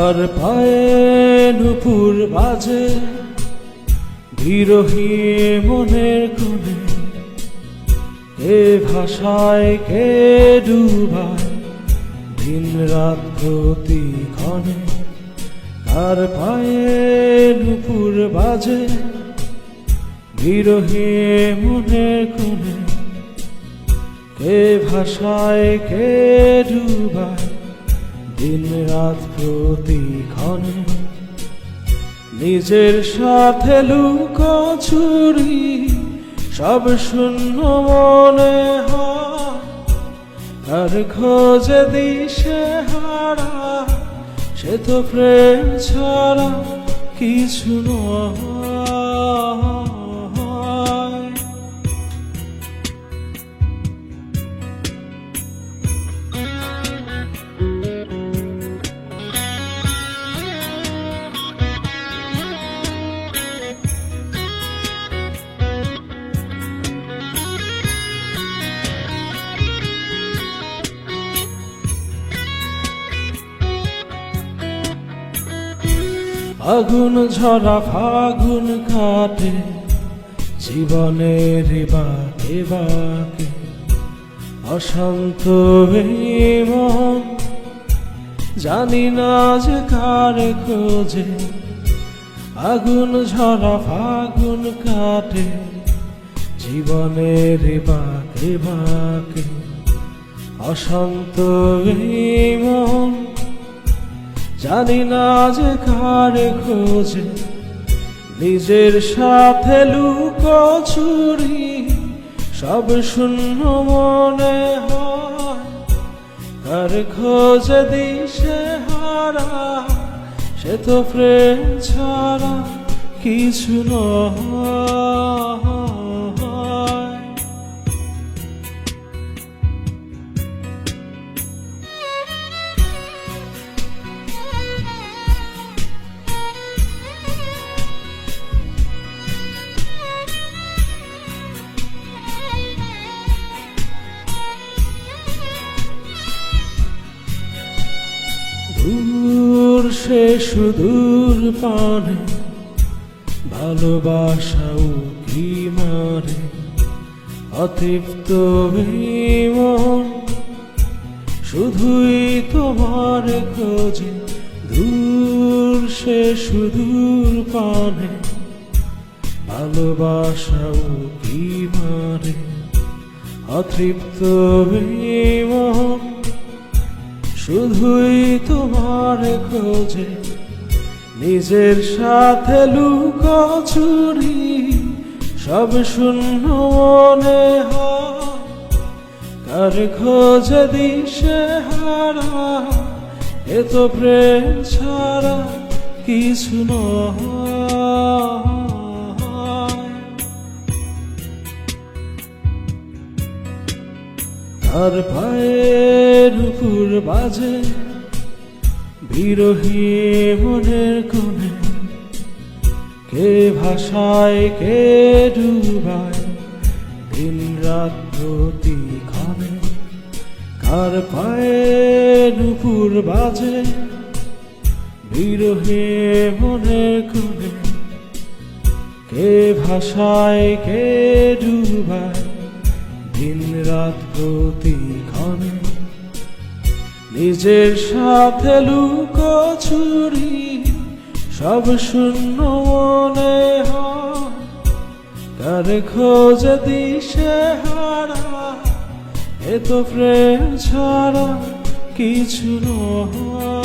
আর পায়ে নুপুর বাজে বিরহী মনের কোণে, কে ভাষায় কে ডুবায় দিন রাত প্রতিক্ষণে। আর পায়ে নুপুর বাজে বিরহী মনের কোণে, কে ভাষায় কে ডুবায় দিন রাত প্রতিক্ষণে। নিজের সাথে লুকোচুরি সব শূন্য মনে হয়, আর খোঁজে দিশে হারা সে তো প্রেম ছাড়া কিছু নয়। আগুন ঝরা ফাগুন কাটে জীবনের বাঁকে বাঁকে, অশান্ত এই মন জানি না যে কার খোঁজে। আগুন ঝরা ফাগুন কাটে জীবনের বাঁকে বাঁকে, অশান্ত এই মন জানি না যে কার খোঁজে। নিজের সাথে লুকোচুরি সব শূন্য মনে হয়, কার খোঁজে দিশে হারা সে তো প্রেম ছাড়া কিছু নয়। দূর সে সুদূর পানে ভালোবাসাও কি মারে, অতৃপ্ত এই মন শুধুই তোমার খোঁজে। দূর সে সুদূর পানে ভালোবাসাও কি মারে, অতৃপ্ত এই মন শুধুই তোমার খোঁজে। নিজের সাথে লুকোচুরি সব শূন্য মনে হয়, কার খোঁজে দিশে হারা এ তো প্রেম ছাড়া কিছু নয়। আর পায়ের উপর বাজে বিরহী মনের কোণে, কে ভাষায় কে ডুবায় দিন রাত প্রতিক্ষণে। কার পায়ের উপর বাজে বিরহী মনের কোণে, কে ভাষায় কে ডুবায় দিন রাত প্রতিক্ষণে। নিজের সাথে লুকোচুরি সব শূন্য মনে হয়, কার খোঁজে দিশে হারা এ তো প্রেম ছাড়া কিছু নয়।